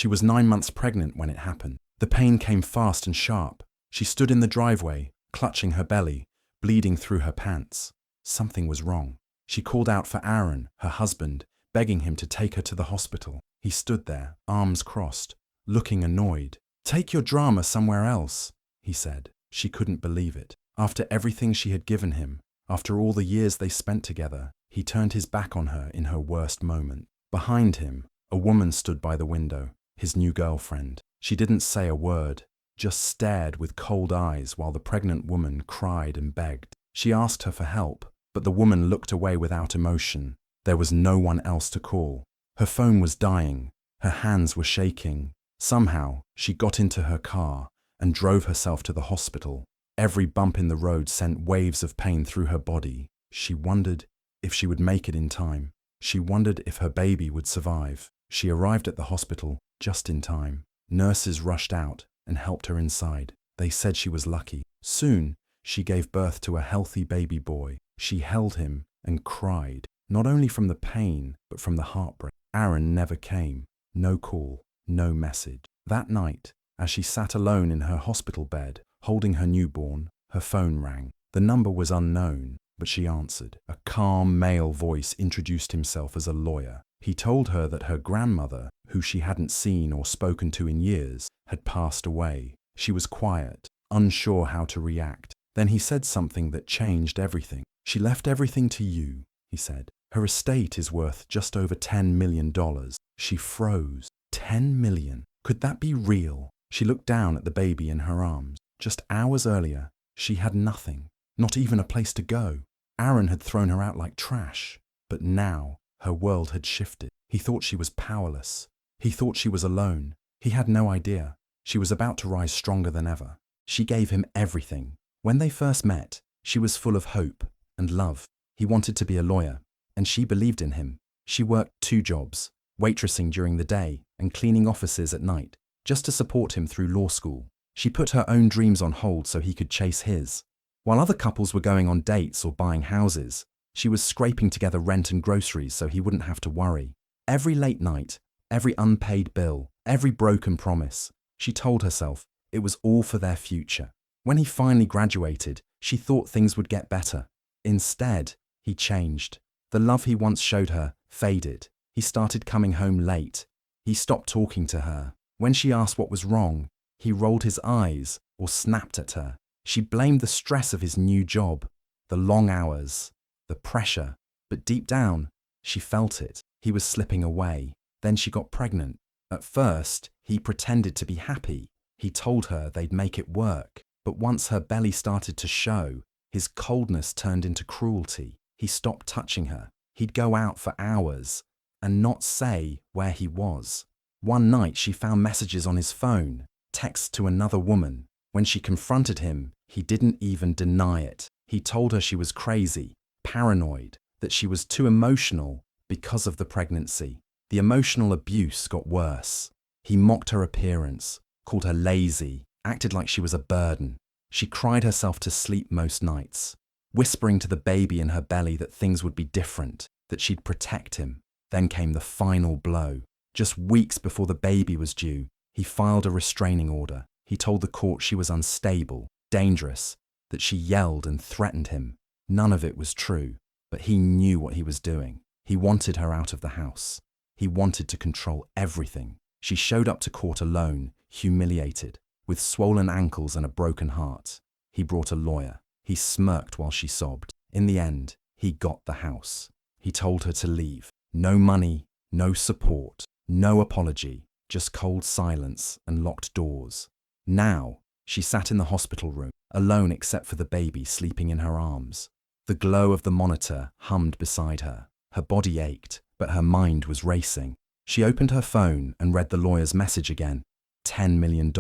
She was 9 months pregnant when it happened. The pain came fast and sharp. She stood in the driveway, clutching her belly, bleeding through her pants. Something was wrong. She called out for Aaron, her husband, begging him to take her to the hospital. He stood there, arms crossed, looking annoyed. "Take your drama somewhere else," he said. She couldn't believe it. After everything she had given him, after all the years they spent together, he turned his back on her in her worst moment. Behind him, a woman stood by the window, his new girlfriend. She didn't say a word, just stared with cold eyes while the pregnant woman cried and begged. She asked her for help, but the woman looked away without emotion. There was no one else to call. Her phone was dying. Her hands were shaking. Somehow, she got into her car and drove herself to the hospital. Every bump in the road sent waves of pain through her body. She wondered if she would make it in time. She wondered if her baby would survive. She arrived at the hospital just in time. Nurses rushed out and helped her inside. They said she was lucky. Soon, she gave birth to a healthy baby boy. She held him and cried, not only from the pain, but from the heartbreak. Aaron never came. No call, no message. That night, as she sat alone in her hospital bed, holding her newborn, her phone rang. The number was unknown, but she answered. A calm male voice introduced himself as a lawyer. He told her that her grandmother, who she hadn't seen or spoken to in years, had passed away. She was quiet, unsure how to react. Then he said something that changed everything. "She left everything to you," he said. "Her estate is worth just over $10 million. She froze. 10 million. Could that be real? She looked down at the baby in her arms. Just hours earlier, she had nothing, not even a place to go. Aaron had thrown her out like trash. But now, her world had shifted. He thought she was powerless. He thought she was alone. He had no idea. She was about to rise stronger than ever. She gave him everything. When they first met, she was full of hope and love. He wanted to be a lawyer, and she believed in him. She worked 2 jobs, waitressing during the day and cleaning offices at night, just to support him through law school. She put her own dreams on hold so he could chase his. While other couples were going on dates or buying houses, she was scraping together rent and groceries so he wouldn't have to worry. Every late night, every unpaid bill, every broken promise, she told herself it was all for their future. When he finally graduated, she thought things would get better. Instead, he changed. The love he once showed her faded. He started coming home late. He stopped talking to her. When she asked what was wrong, he rolled his eyes or snapped at her. She blamed the stress of his new job, the long hours, the pressure. But deep down, she felt it. He was slipping away. Then she got pregnant. At first, he pretended to be happy. He told her they'd make it work. But once her belly started to show, his coldness turned into cruelty. He stopped touching her. He'd go out for hours and not say where he was. One night she found messages on his phone, texts to another woman. When she confronted him, he didn't even deny it. He told her she was crazy, paranoid, that she was too emotional because of the pregnancy. The emotional abuse got worse. He mocked her appearance, called her lazy, acted like she was a burden. She cried herself to sleep most nights, whispering to the baby in her belly that things would be different, that she'd protect him. Then came the final blow. Just weeks before the baby was due, he filed a restraining order. He told the court she was unstable, dangerous, that she yelled and threatened him. None of it was true, but he knew what he was doing. He wanted her out of the house. He wanted to control everything. She showed up to court alone, humiliated, with swollen ankles and a broken heart. He brought a lawyer. He smirked while she sobbed. In the end, he got the house. He told her to leave. No money, no support, no apology, just cold silence and locked doors. Now, she sat in the hospital room, alone except for the baby sleeping in her arms. The glow of the monitor hummed beside her. Her body ached, but her mind was racing. She opened her phone and read the lawyer's message again. $10 million.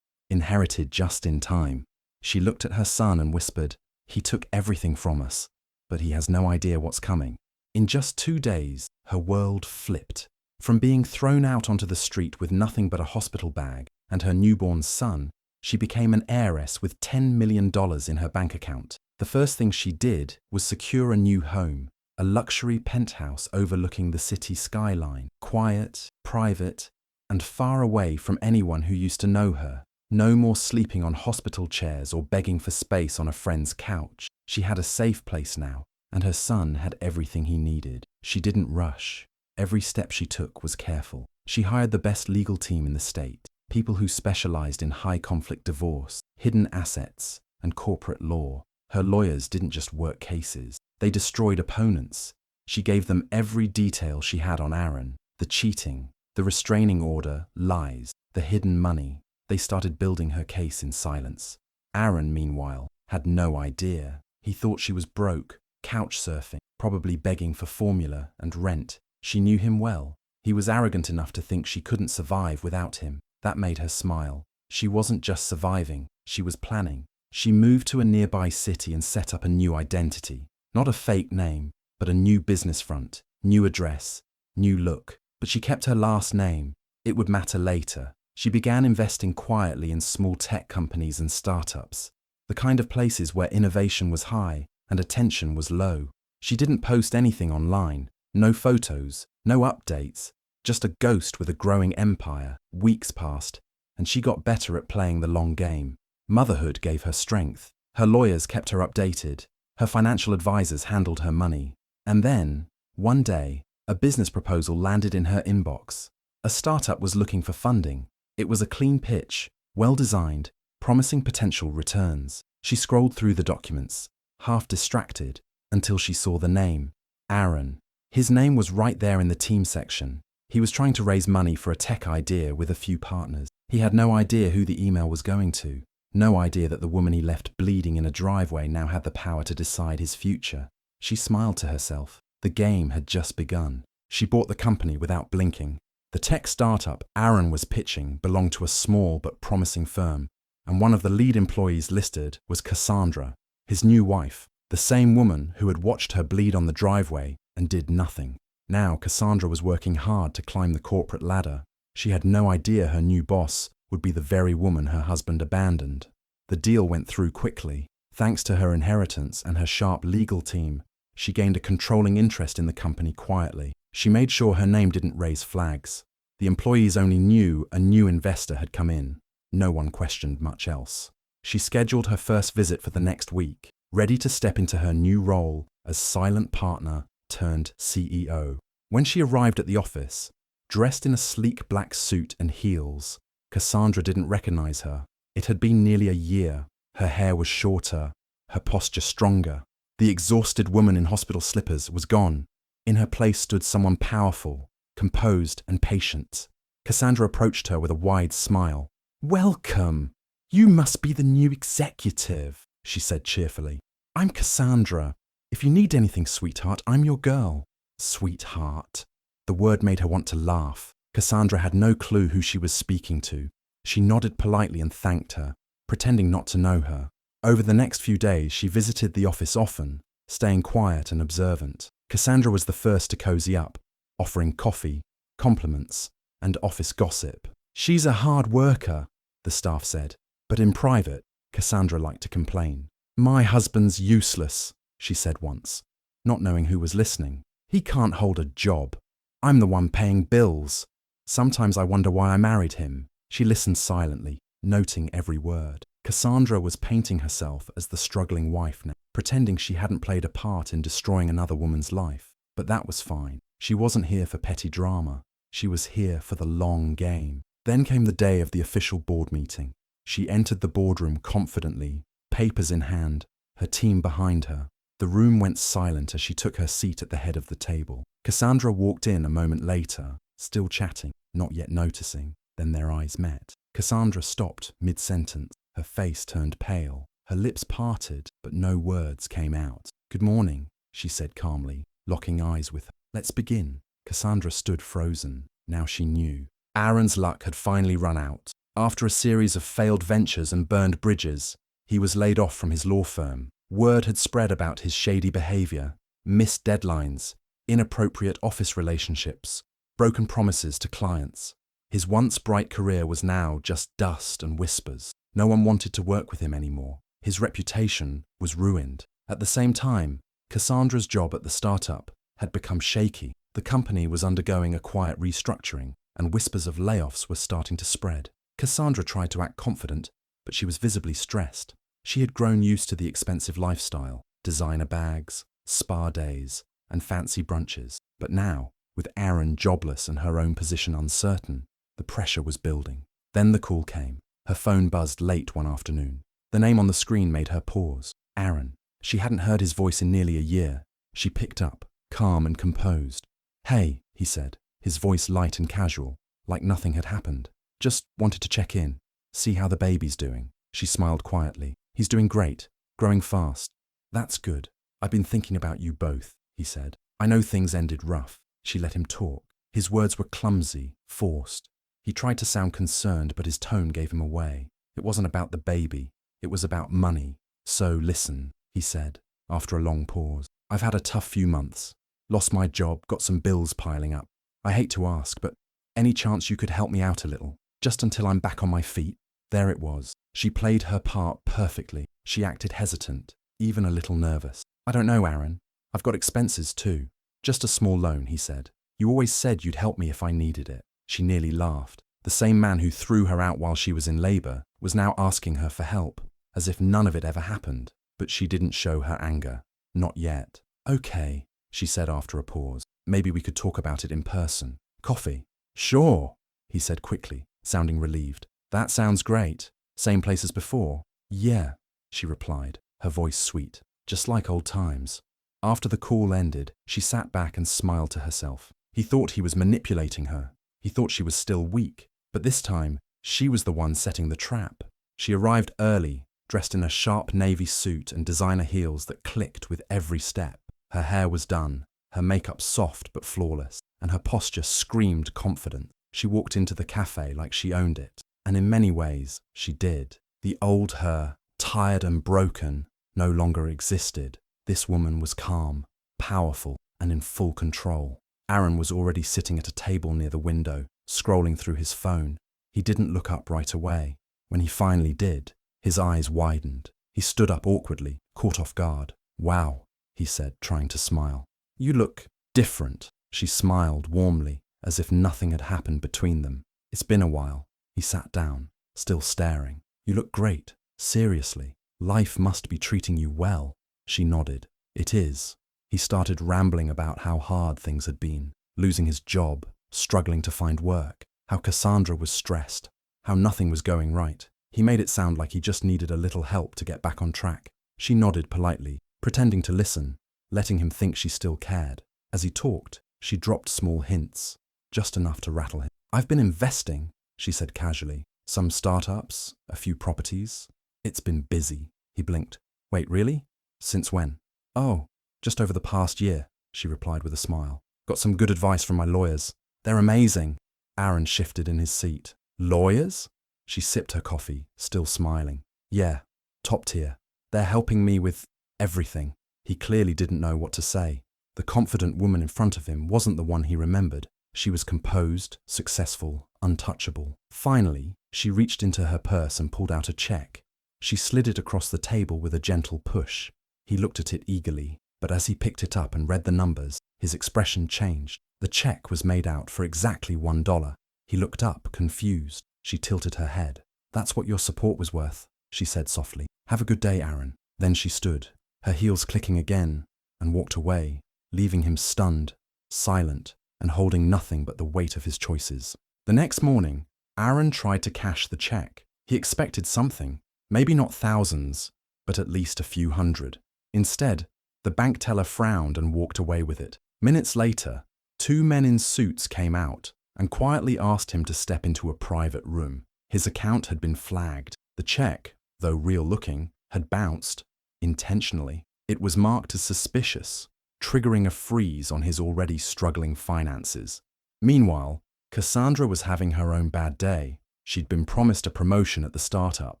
Inherited just in time. She looked at her son and whispered, "He took everything from us, but he has no idea what's coming." In just 2 days, her world flipped. From being thrown out onto the street with nothing but a hospital bag and her newborn son, she became an heiress with $10 million in her bank account. The first thing she did was secure a new home, a luxury penthouse overlooking the city skyline, quiet, private, and far away from anyone who used to know her. No more sleeping on hospital chairs or begging for space on a friend's couch. She had a safe place now, and her son had everything he needed. She didn't rush. Every step she took was careful. She hired the best legal team in the state, people who specialized in high-conflict divorce, hidden assets, and corporate law. Her lawyers didn't just work cases. They destroyed opponents. She gave them every detail she had on Aaron: the cheating, the restraining order, lies, the hidden money. They started building her case in silence. Aaron, meanwhile, had no idea. He thought she was broke, couch surfing, probably begging for formula and rent. She knew him well. He was arrogant enough to think she couldn't survive without him. That made her smile. She wasn't just surviving, she was planning. She moved to a nearby city and set up a new identity. Not a fake name, but a new business front, new address, new look. But she kept her last name. It would matter later. She began investing quietly in small tech companies and startups, the kind of places where innovation was high and attention was low. She didn't post anything online, no photos, no updates, just a ghost with a growing empire. Weeks passed, and she got better at playing the long game. Motherhood gave her strength. Her lawyers kept her updated. Her financial advisors handled her money. And then, one day, a business proposal landed in her inbox. A startup was looking for funding. It was a clean pitch, well-designed, promising potential returns. She scrolled through the documents, half distracted, until she saw the name: Aaron. His name was right there in the team section. He was trying to raise money for a tech idea with a few partners. He had no idea who the email was going to. No idea that the woman he left bleeding in a driveway now had the power to decide his future. She smiled to herself. The game had just begun. She bought the company without blinking. The tech startup Aaron was pitching belonged to a small but promising firm, and one of the lead employees listed was Cassandra, his new wife, the same woman who had watched her bleed on the driveway and did nothing. Now Cassandra was working hard to climb the corporate ladder. She had no idea her new boss would be the very woman her husband abandoned. The deal went through quickly. Thanks to her inheritance and her sharp legal team, she gained a controlling interest in the company quietly. She made sure her name didn't raise flags. The employees only knew a new investor had come in. No one questioned much else. She scheduled her first visit for the next week, ready to step into her new role as silent partner turned CEO. When she arrived at the office, dressed in a sleek black suit and heels, Cassandra didn't recognize her. It had been nearly a year. Her hair was shorter, her posture stronger. The exhausted woman in hospital slippers was gone. In her place stood someone powerful, composed and patient. Cassandra approached her with a wide smile. "Welcome. You must be the new executive," she said cheerfully. "I'm Cassandra. If you need anything, sweetheart, I'm your girl." Sweetheart. The word made her want to laugh. Cassandra had no clue who she was speaking to. She nodded politely and thanked her, pretending not to know her. Over the next few days, she visited the office often, staying quiet and observant. Cassandra was the first to cozy up, offering coffee, compliments, and office gossip. "She's a hard worker," the staff said, but in private, Cassandra liked to complain. "My husband's useless," she said once, not knowing who was listening. "He can't hold a job. I'm the one paying bills. Sometimes I wonder why I married him." She listened silently, noting every word. Cassandra was painting herself as the struggling wife now, pretending she hadn't played a part in destroying another woman's life. But that was fine. She wasn't here for petty drama. She was here for the long game. Then came the day of the official board meeting. She entered the boardroom confidently, papers in hand, her team behind her. The room went silent as she took her seat at the head of the table. Cassandra walked in a moment later, still chatting, not yet noticing. Then their eyes met. Cassandra stopped mid-sentence. Her face turned pale. Her lips parted, but no words came out. "Good morning," she said calmly, locking eyes with her. "Let's begin." Cassandra stood frozen. Now she knew. Aaron's luck had finally run out. After a series of failed ventures and burned bridges, he was laid off from his law firm. Word had spread about his shady behavior, missed deadlines, inappropriate office relationships, broken promises to clients. His once bright career was now just dust and whispers. No one wanted to work with him anymore. His reputation was ruined. At the same time, Cassandra's job at the startup had become shaky. The company was undergoing a quiet restructuring. and whispers of layoffs were starting to spread. Cassandra tried to act confident, but she was visibly stressed. She had grown used to the expensive lifestyle, designer bags, spa days, and fancy brunches. But now, with Aaron jobless and her own position uncertain, the pressure was building. Then the call came. Her phone buzzed late one afternoon. The name on the screen made her pause. Aaron. She hadn't heard his voice in nearly a year. She picked up, calm and composed. "Hey," he said, his voice light and casual, like nothing had happened. "Just wanted to check in, see how the baby's doing." She smiled quietly. "He's doing great, growing fast." "That's good. I've been thinking about you both," he said. "I know things ended rough." She let him talk. His words were clumsy, forced. He tried to sound concerned, but his tone gave him away. It wasn't about the baby. It was about money. "So listen," he said, after a long pause. "I've had a tough few months. Lost my job, got some bills piling up. I hate to ask, but any chance you could help me out a little, just until I'm back on my feet?" There it was. She played her part perfectly. She acted hesitant, even a little nervous. "I don't know, Aaron. I've got expenses too. Just a small loan," he said. "You always said you'd help me if I needed it." She nearly laughed. The same man who threw her out while she was in labor was now asking her for help, as if none of it ever happened. But she didn't show her anger. Not yet. "Okay," she said after a pause. "Maybe we could talk about it in person. Coffee?" "Sure," he said quickly, sounding relieved. "That sounds great. Same place as before?" "Yeah," she replied, her voice sweet, just like old times. After the call ended, she sat back and smiled to herself. He thought he was manipulating her. He thought she was still weak. But this time, she was the one setting the trap. She arrived early, dressed in a sharp navy suit and designer heels that clicked with every step. Her hair was done, her makeup soft but flawless, and her posture screamed confidence. She walked into the cafe like she owned it. And in many ways, she did. The old her, tired and broken, no longer existed. This woman was calm, powerful, and in full control. Aaron was already sitting at a table near the window, scrolling through his phone. He didn't look up right away. When he finally did, his eyes widened. He stood up awkwardly, caught off guard. "Wow," he said, trying to smile. "You look different." She smiled warmly, as if nothing had happened between them. "It's been a while." He sat down, still staring. "You look great. Seriously. Life must be treating you well." She nodded. "It is." He started rambling about how hard things had been, losing his job, struggling to find work, how Cassandra was stressed, how nothing was going right. He made it sound like he just needed a little help to get back on track. She nodded politely, pretending to listen, letting him think she still cared. As he talked, she dropped small hints, just enough to rattle him. "I've been investing," she said casually. "Some startups, a few properties. It's been busy." He blinked. "Wait, really? Since when?" "Oh, just over the past year," she replied with a smile. "Got some good advice from my lawyers. They're amazing." Aaron shifted in his seat. "Lawyers?" She sipped her coffee, still smiling. "Yeah, top tier. They're helping me with everything." He clearly didn't know what to say. The confident woman in front of him wasn't the one he remembered. She was composed, successful, untouchable. Finally, she reached into her purse and pulled out a check. She slid it across the table with a gentle push. He looked at it eagerly, but as he picked it up and read the numbers, his expression changed. The check was made out for exactly $1. He looked up, confused. She tilted her head. "That's what your support was worth," she said softly. "Have a good day, Aaron." Then she stood, her heels clicking again, and walked away, leaving him stunned, silent, and holding nothing but the weight of his choices. The next morning, Aaron tried to cash the check. He expected something, maybe not thousands, but at least a few hundred. Instead, the bank teller frowned and walked away with it. Minutes later, 2 men in suits came out and quietly asked him to step into a private room. His account had been flagged. The check, though real-looking, had bounced, intentionally. It was marked as suspicious, triggering a freeze on his already struggling finances. Meanwhile, Cassandra was having her own bad day. She'd been promised a promotion at the startup.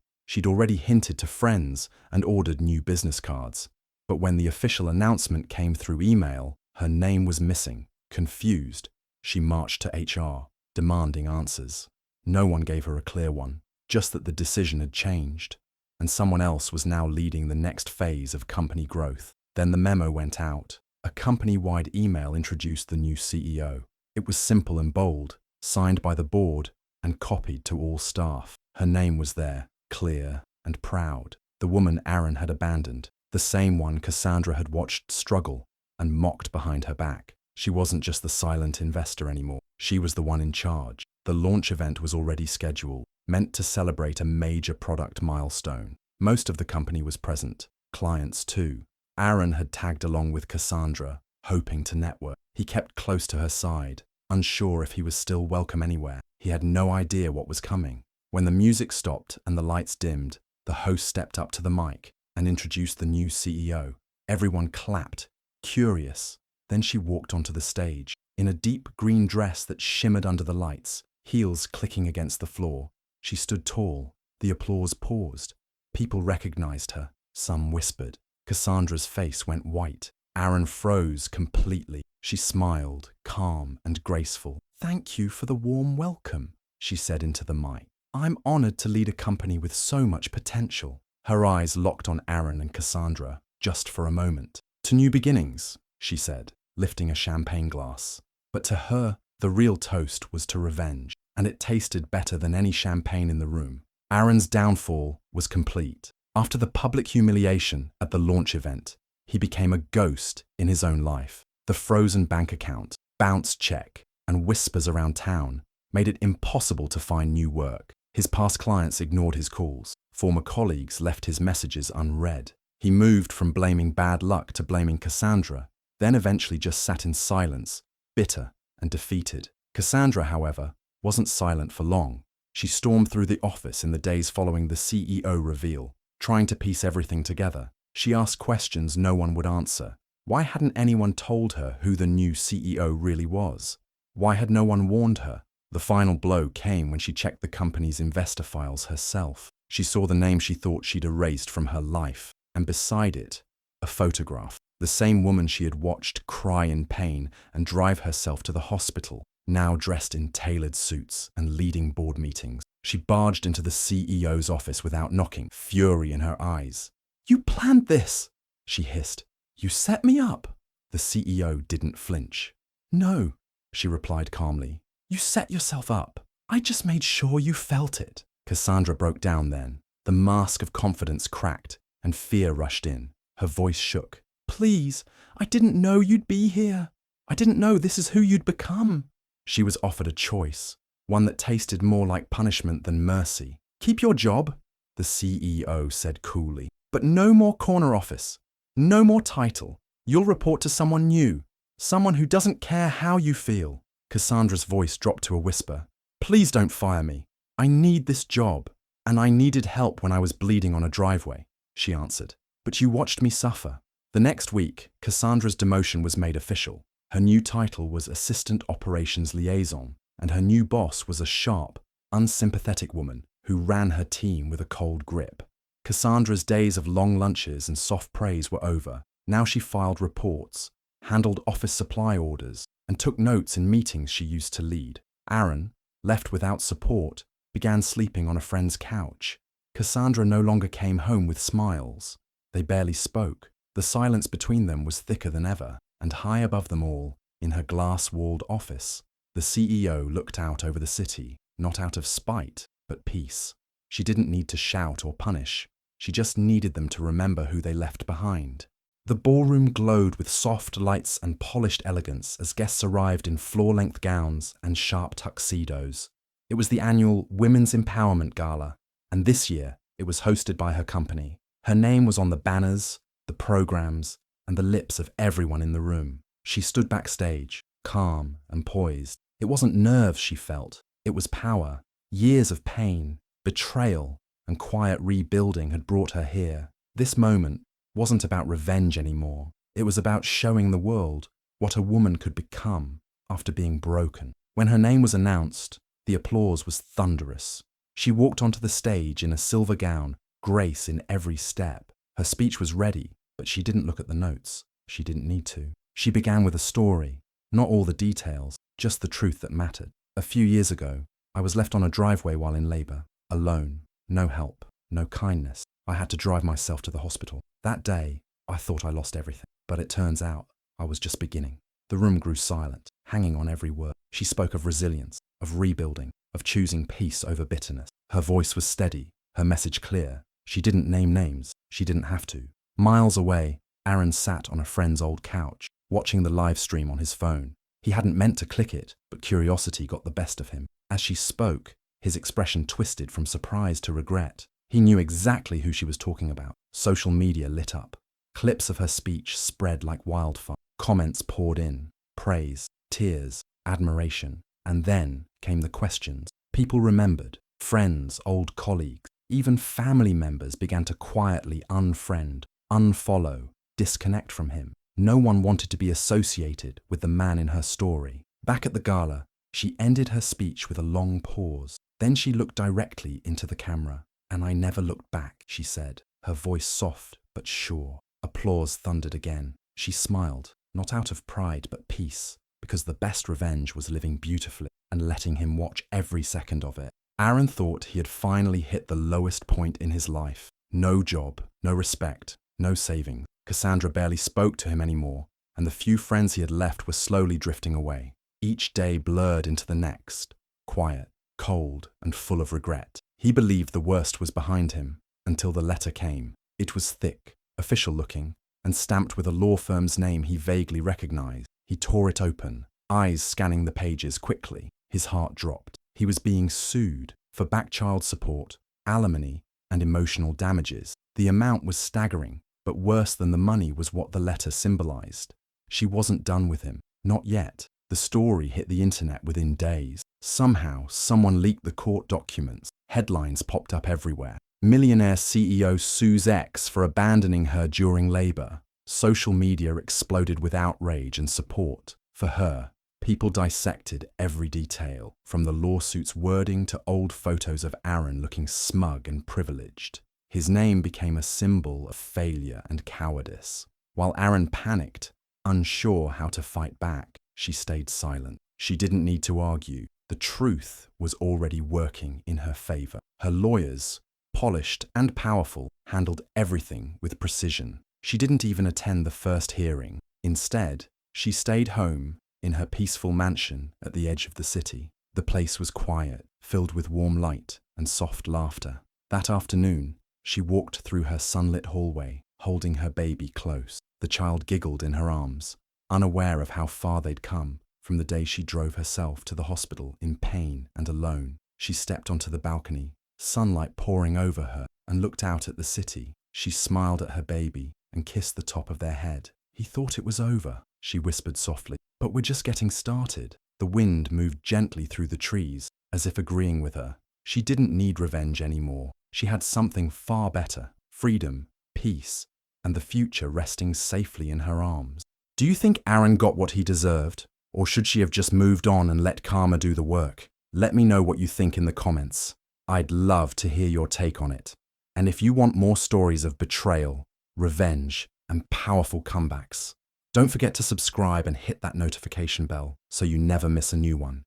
She'd already hinted to friends and ordered new business cards. But when the official announcement came through email, her name was missing. Confused, she marched to HR, demanding answers. No one gave her a clear one, just that the decision had changed, and someone else was now leading the next phase of company growth. Then the memo went out. A company-wide email introduced the new CEO. It was simple and bold. signed by the board and copied to all staff. Her name was there, clear and proud. The woman Aaron had abandoned, the same one Cassandra had watched struggle and mocked behind her back. She wasn't just the silent investor anymore. She was the one in charge. The launch event was already scheduled, meant to celebrate a major product milestone. Most of the company was present, clients too. Aaron had tagged along with Cassandra, hoping to network. He kept close to her side, unsure if he was still welcome anywhere. He had no idea what was coming. When the music stopped and the lights dimmed, the host stepped up to the mic and introduced the new CEO. Everyone clapped, curious. Then she walked onto the stage, in a deep green dress that shimmered under the lights, heels clicking against the floor. She stood tall. The applause paused. People recognized her. Some whispered. Cassandra's face went white. Aaron froze completely. She smiled, calm and graceful. "Thank you for the warm welcome," she said into the mic. "I'm honored to lead a company with so much potential." Her eyes locked on Aaron and Cassandra, just for a moment. "To new beginnings," she said, lifting a champagne glass. But to her, the real toast was to revenge, and it tasted better than any champagne in the room. Aaron's downfall was complete. After the public humiliation at the launch event, he became a ghost in his own life. The frozen bank account, bounced check, and whispers around town made it impossible to find new work. His past clients ignored his calls. Former colleagues left his messages unread. He moved from blaming bad luck to blaming Cassandra, then eventually just sat in silence, bitter and defeated. Cassandra, however, wasn't silent for long. She stormed through the office in the days following the CEO reveal, trying to piece everything together. She asked questions no one would answer. Why hadn't anyone told her who the new CEO really was? Why had no one warned her? The final blow came when she checked the company's investor files herself. She saw the name she thought she'd erased from her life, and beside it, a photograph. The same woman she had watched cry in pain and drive herself to the hospital, now dressed in tailored suits and leading board meetings. She barged into the CEO's office without knocking, fury in her eyes. "You planned this," she hissed. "You set me up." The CEO didn't flinch. "No," she replied calmly. "You set yourself up. I just made sure you felt it." Cassandra broke down then. The mask of confidence cracked and fear rushed in. Her voice shook. "Please, I didn't know you'd be here. I didn't know this is who you'd become." She was offered a choice, one that tasted more like punishment than mercy. "Keep your job," the CEO said coolly, "but no more corner office. No more title. You'll report to someone new, someone who doesn't care how you feel." Cassandra's voice dropped to a whisper. "Please don't fire me. I need this job, and I needed help when I was bleeding on a driveway," she answered. "But you watched me suffer." The next week, Cassandra's demotion was made official. Her new title was Assistant Operations Liaison, and her new boss was a sharp, unsympathetic woman who ran her team with a cold grip. Cassandra's days of long lunches and soft praise were over. Now she filed reports, handled office supply orders, and took notes in meetings she used to lead. Aaron, left without support, began sleeping on a friend's couch. Cassandra no longer came home with smiles. They barely spoke. The silence between them was thicker than ever, and high above them all, in her glass-walled office, the CEO looked out over the city, not out of spite, but peace. She didn't need to shout or punish. She just needed them to remember who they left behind. The ballroom glowed with soft lights and polished elegance as guests arrived in floor-length gowns and sharp tuxedos. It was the annual Women's Empowerment Gala, and this year it was hosted by her company. Her name was on the banners, the programs, and the lips of everyone in the room. She stood backstage, calm and poised. It wasn't nerves she felt, it was power. Years of pain, betrayal, and quiet rebuilding had brought her here. This moment wasn't about revenge anymore. It was about showing the world what a woman could become after being broken. When her name was announced, the applause was thunderous. She walked onto the stage in a silver gown, grace in every step. Her speech was ready, but she didn't look at the notes. She didn't need to. She began with a story, not all the details, just the truth that mattered. "A few years ago, I was left on a driveway while in labor, alone, no help, no kindness. I had to drive myself to the hospital. That day, I thought I lost everything, but it turns out I was just beginning." The room grew silent, hanging on every word. She spoke of resilience, of rebuilding, of choosing peace over bitterness. Her voice was steady, her message clear. She didn't name names, she didn't have to. Miles away, Aaron sat on a friend's old couch, watching the live stream on his phone. He hadn't meant to click it, but curiosity got the best of him. As she spoke, his expression twisted from surprise to regret. He knew exactly who she was talking about. Social media lit up. Clips of her speech spread like wildfire. Comments poured in. Praise, tears, admiration. And then came the questions. People remembered. Friends, old colleagues, even family members began to quietly unfriend, unfollow, disconnect from him. No one wanted to be associated with the man in her story. Back at the gala, she ended her speech with a long pause. Then she looked directly into the camera. "And I never looked back," she said, her voice soft but sure. Applause thundered again. She smiled, not out of pride but peace, because the best revenge was living beautifully and letting him watch every second of it. Aaron thought he had finally hit the lowest point in his life. No job, no respect, no savings. Cassandra barely spoke to him anymore, and the few friends he had left were slowly drifting away. Each day blurred into the next, quiet, cold, and full of regret. He believed the worst was behind him, until the letter came. It was thick, official-looking, and stamped with a law firm's name he vaguely recognized. He tore it open, eyes scanning the pages quickly. His heart dropped. He was being sued for back child support, alimony, and emotional damages. The amount was staggering, but worse than the money was what the letter symbolized. She wasn't done with him. Not yet. The story hit the internet within days. Somehow, someone leaked the court documents. Headlines popped up everywhere. Millionaire CEO sues ex for abandoning her during labor. Social media exploded with outrage and support for her. People dissected every detail, from the lawsuit's wording to old photos of Aaron looking smug and privileged. His name became a symbol of failure and cowardice. While Aaron panicked, unsure how to fight back, she stayed silent. She didn't need to argue. The truth was already working in her favor. Her lawyers, polished and powerful, handled everything with precision. She didn't even attend the first hearing. Instead, she stayed home in her peaceful mansion at the edge of the city. The place was quiet, filled with warm light and soft laughter. That afternoon, she walked through her sunlit hallway, holding her baby close. The child giggled in her arms, unaware of how far they'd come from the day she drove herself to the hospital in pain and alone. She stepped onto the balcony, sunlight pouring over her, and looked out at the city. She smiled at her baby and kissed the top of their head. "He thought it was over," she whispered softly. "But we're just getting started." The wind moved gently through the trees, as if agreeing with her. She didn't need revenge anymore. She had something far better: freedom, peace, and the future resting safely in her arms. Do you think Aaron got what he deserved? Or should she have just moved on and let karma do the work? Let me know what you think in the comments. I'd love to hear your take on it. And if you want more stories of betrayal, revenge, and powerful comebacks, don't forget to subscribe and hit that notification bell so you never miss a new one.